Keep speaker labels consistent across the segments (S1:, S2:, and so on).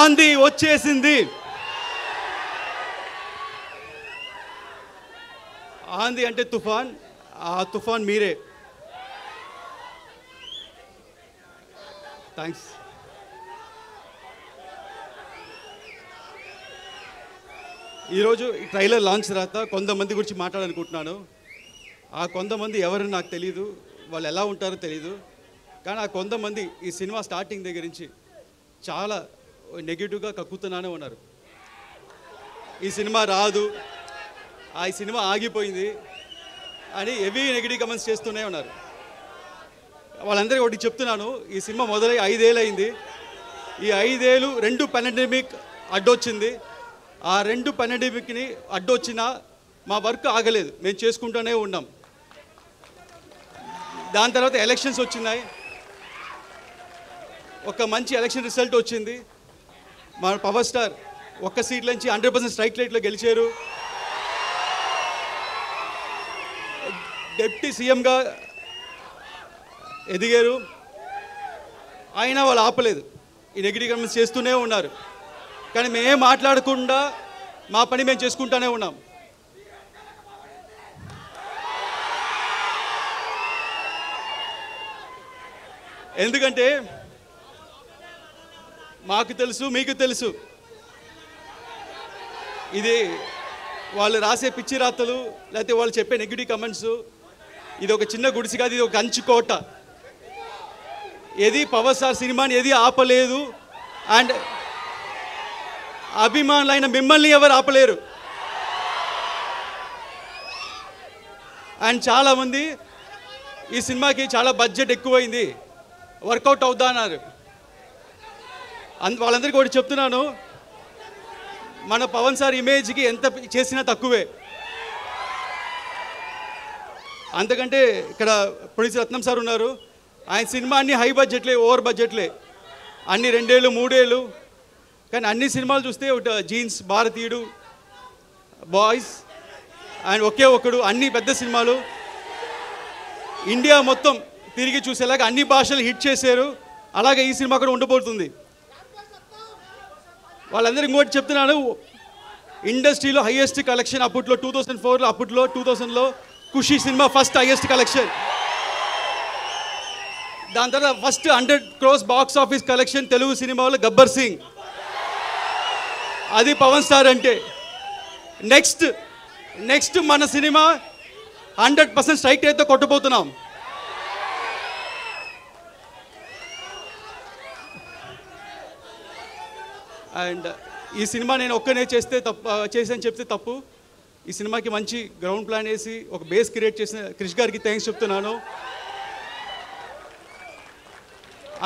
S1: ఆంధీ వచ్చేసింది. ఆంధీ అంటే తుఫాన్, ఆ తుఫాన్ మీరే. థ్యాంక్స్. ఈరోజు ఈ ట్రైలర్ లాంచ్ తర్వాత కొంతమంది గురించి మాట్లాడాలనుకుంటున్నాను. ఆ కొంతమంది ఎవరని నాకు తెలీదు, వాళ్ళు ఎలా ఉంటారో తెలీదు. కానీ ఆ కొంతమంది ఈ సినిమా స్టార్టింగ్ దగ్గర నుంచి చాలా నెగిటివ్గా కక్కుతూనే ఉన్నారు. ఈ సినిమా రాదు, ఈ సినిమా ఆగిపోయింది అని హెవీ నెగిటివ్ కమెంట్స్ చేస్తూనే ఉన్నారు. వాళ్ళందరికీ ఒకటి చెప్తున్నాను, ఈ సినిమా మొదలై 5 ఏళ్ళు అయింది. ఈ 5 ఏళ్ళు 2 పాండమిక్ అడ్డొచ్చింది. ఆ 2 పాండమిక్ని అడ్డొచ్చినా మా వర్క్ ఆగలేదు, మేము చేసుకుంటూనే ఉన్నాం. దాని తర్వాత ఎలక్షన్స్ వచ్చినాయి, ఒక మంచి ఎలక్షన్ రిజల్ట్ వచ్చింది. మా పవర్ స్టార్ ఒక్క సీట్ నుంచి 100% స్ట్రైక్ రేట్లో గెలిచారు. డిప్యూటీ సీఎంగా ఎదిగారు. అయినా వాళ్ళు ఆపలేదు, ఈ నెగిటివ్ కమెంట్స్ చేస్తూనే ఉన్నారు. కానీ మేమేం మాట్లాడకుండా మా పని మేము చేసుకుంటూనే ఉన్నాం. ఎందుకంటే మాకు తెలుసు, మీకు తెలుసు, ఇది వాళ్ళు రాసే పిచ్చి రాతలు లేకపోతే వాళ్ళు చెప్పే నెగిటివ్ కమెంట్స్, ఇది ఒక చిన్న గుడిసి కాదు, ఇది ఒక కంచుకోట. ఏది పవర్ స్టార్ సినిమాని ఏది ఆపలేదు. అండ్ అభిమానులైన మిమ్మల్ని ఎవరు ఆపలేరు. అండ్ చాలామంది ఈ సినిమాకి చాలా బడ్జెట్ ఎక్కువైంది, వర్కౌట్ అవుద్దా అన్నారు. వాళ్ళందరికీ ఒకటి చెప్తున్నాను, మన పవన్ సార్ ఇమేజ్కి ఎంత చేసినా తక్కువే. అంతకంటే ఇక్కడ ప్రొడ్యూసర్ రత్నం సార్ ఉన్నారు, ఆయన సినిమా అన్ని హై బడ్జెట్లే, ఓవర్ బడ్జెట్లే, అన్ని 2 ఏళ్ళు 3 ఏళ్ళు. కానీ అన్ని సినిమాలు చూస్తే జీన్స్, భారతీయుడు, బాయ్స్ అండ్ ఒకే ఒకడు, అన్ని పెద్ద సినిమాలు ఇండియా మొత్తం తిరిగి చూసేలాగా అన్ని భాషలు హిట్ చేశారు. అలాగే ఈ సినిమా కూడా ఉండబోతుంది. వాళ్ళందరూ ఇంకోటి చెప్తున్నాను, ఇండస్ట్రీలో హైయెస్ట్ కలెక్షన్ అప్పట్లో 2004లో, అప్పట్లో 2000లో ఖుషి సినిమా ఫస్ట్ హైయెస్ట్ కలెక్షన్. దాని తర్వాత first 100 crores box office collection Telugu సినిమాలో గబ్బర్ సింగ్. అది పవన్ స్టార్ అంటే. నెక్స్ట్ మన సినిమా 100% స్ట్రైక్ రేట్తో కొట్టబోతున్నాం. అండ్ ఈ సినిమా నేను ఒక్కనే చేసాను చెప్తే తప్పు. ఈ సినిమాకి మంచి గ్రౌండ్ ప్లాన్ వేసి ఒక బేస్ క్రియేట్ చేసిన క్రిష్ గారికి థ్యాంక్స్ చెప్తున్నాను.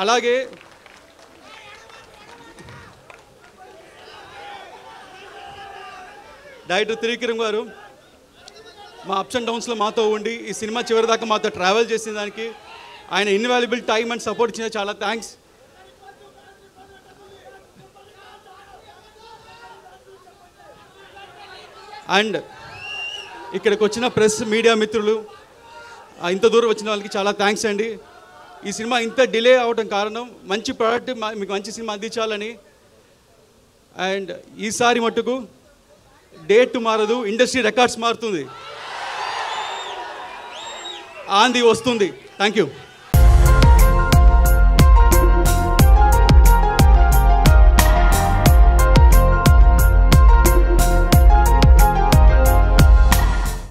S1: అలాగే డైరెక్టర్ త్రివిక్రమ్ గారు మా అప్స్ అండ్ డౌన్స్లో మాతో ఉండి ఈ సినిమా చివరిదాకా మాతో ట్రావెల్ చేసిన దానికి ఆయన ఇన్వాల్యుబుల్ టైం అండ్ సపోర్ట్ ఇచ్చిన చాలా థ్యాంక్స్. అండ్ ఇక్కడికి వచ్చిన ప్రెస్ మీడియా మిత్రులు, ఇంత దూరం వచ్చిన వాళ్ళకి చాలా థ్యాంక్స్ అండి. ఈ సినిమా ఇంత డిలే అవడం కారణం మంచి ప్రోడక్ట్ మీకు మంచి సినిమా అందించాలని. అండ్ ఈసారి మట్టుకు డేట్ మారదు, ఇండస్ట్రీ రికార్డ్స్ మారుతుంది, ఆంధీ వస్తుంది. Thank you.